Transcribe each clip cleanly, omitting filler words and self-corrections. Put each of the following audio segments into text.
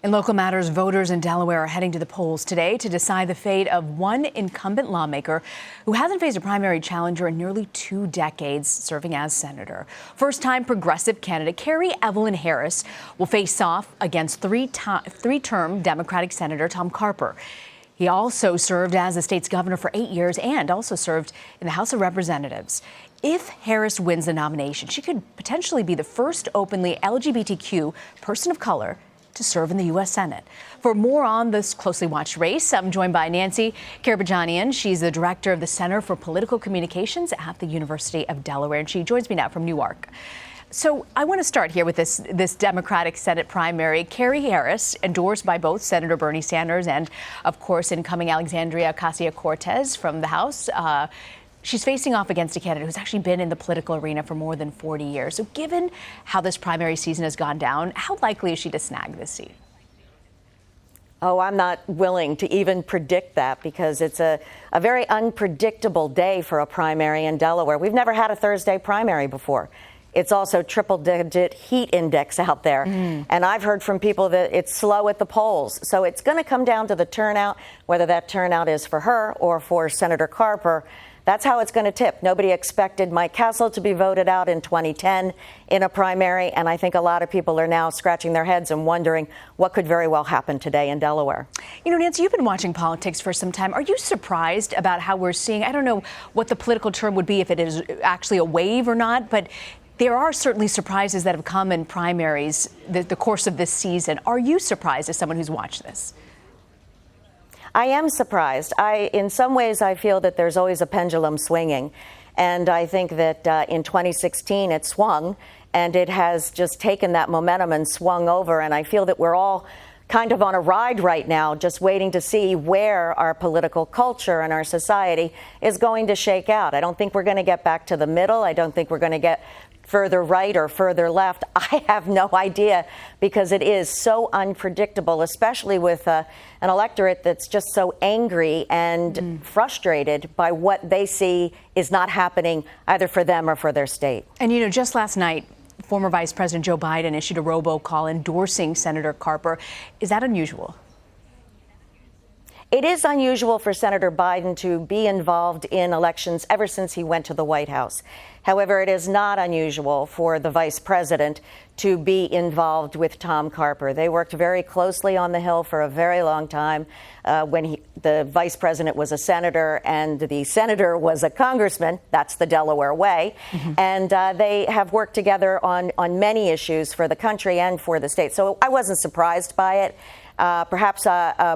In local matters, voters in Delaware are heading to the polls today to decide the fate of one incumbent lawmaker who hasn't faced a primary challenger in nearly 2 decades, serving as senator. First-time progressive candidate Kerri Harris will face off against three-term Democratic Senator Tom Carper. He also served as the state's governor for 8 years and also served in the House of Representatives. If Harris wins the nomination, she could potentially be the first openly LGBTQ person of color to serve in the U.S. Senate. For more on this closely watched race, I'm joined by Nancy Karibjanian. She's the director of the Center for Political Communications at the University of Delaware, and she joins me now from Newark. So I want to start here with this Democratic Senate primary. Kerri Harris, endorsed by both Senator Bernie Sanders and, of course, incoming Alexandria Ocasio-Cortez from the House. She's facing off against a candidate who's actually been in the political arena for more than 40 years. So given how this primary season has gone down, how likely is she to snag this seat? Oh, I'm not willing to even predict that because it's a very unpredictable day for a primary in Delaware. We've never had a Thursday primary before. It's also triple-digit heat index out there. And I've heard from people that it's slow at the polls. So it's going to come down to the turnout, whether that turnout is for her or for Senator Carper. That's how it's going to tip. Nobody expected Mike Castle to be voted out in 2010 in a primary, and I think a lot of people are now scratching their heads and wondering what could very well happen today in Delaware. You know, Nancy, you've been watching politics for some time. Are you surprised about how we're seeing, I don't know what the political term would be, if it is actually a wave or not, but there are certainly surprises that have come in primaries the course of this season. Are you surprised as someone who's watched this? I am surprised. In some ways, I feel that there's always a pendulum swinging. And I think that in 2016, it swung, and it has just taken that momentum and swung over. And I feel that we're all kind of on a ride right now, just waiting to see where our political culture and our society is going to shake out. I don't think we're going to get back to the middle. I don't think we're going to get further right or further left. I have no idea because it is so unpredictable, especially with an electorate that's just so angry and frustrated by what they see is not happening either for them or for their state. And, you know, just last night, former Vice President Joe Biden issued a robocall endorsing Senator Carper. Is that unusual? It is unusual for Senator Biden to be involved in elections ever since he went to the White House. However, it is not unusual for the vice president to be involved with Tom Carper. They worked very closely on the Hill for a very long time when the vice president was a senator and the senator was a congressman. That's the Delaware way. And they have worked together on many issues for the country and for the state. So I wasn't surprised by it. Perhaps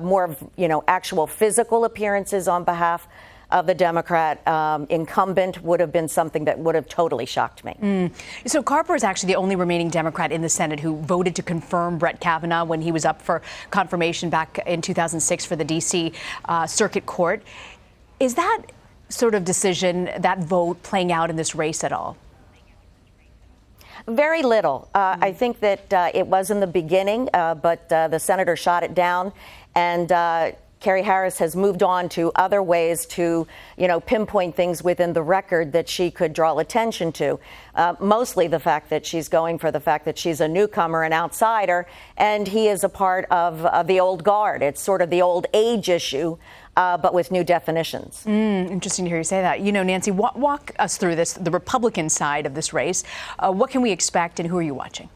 more of, actual physical appearances on behalf of the Democrat incumbent would have been something that would have totally shocked me. So Carper is actually the only remaining Democrat in the Senate who voted to confirm Brett Kavanaugh when he was up for confirmation back in 2006 for the D.C. Circuit Court. Is that sort of decision, that vote, playing out in this race at all? Very little. I think that it was in the beginning, but the senator shot it down. And Kerri Harris has moved on to other ways to, pinpoint things within the record that she could draw attention to. Mostly the fact that she's going for the fact that she's a newcomer, an outsider, and he is a part of the old guard. It's sort of the old age issue, but with new definitions. Interesting to hear you say that. Nancy, walk us through this, the Republican side of this race. What can we expect, and who are you watching?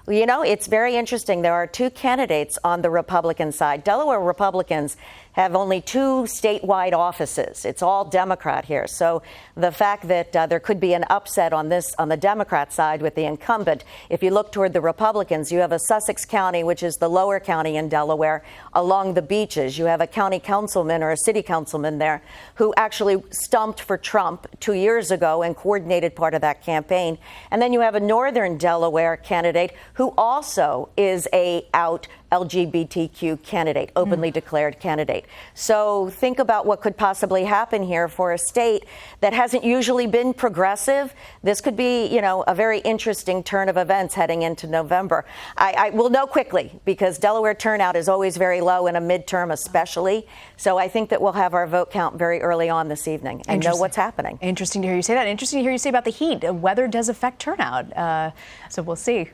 Well, it's very interesting. There are 2 candidates on the Republican side. Delaware Republicans have only 2 statewide offices. It's all Democrat here. So the fact that there could be an upset on the Democrat side with the incumbent, if you look toward the Republicans, you have a Sussex County, which is the lower county in Delaware, along the beaches. You have a county councilman or a city councilman there who actually stumped for Trump 2 years ago and coordinated part of that campaign. And then you have a northern Delaware candidate who also is a out LGBTQ candidate, openly declared candidate. So think about what could possibly happen here for a state that hasn't usually been progressive. This could be, a very interesting turn of events heading into November. I will know quickly because Delaware turnout is always very low in a midterm especially. So I think that we'll have our vote count very early on this evening and know what's happening. Interesting to hear you say that. Interesting to hear you say about the heat. Weather does affect turnout. So we'll see.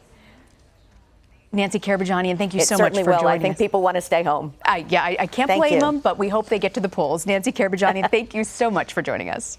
Nancy Karibjanian, thank you It so much certainly for will. joining I think us. people want to stay home. I can't Thank blame you. them, but we hope they get to the polls. Nancy Karibjanian, thank you so much for joining us.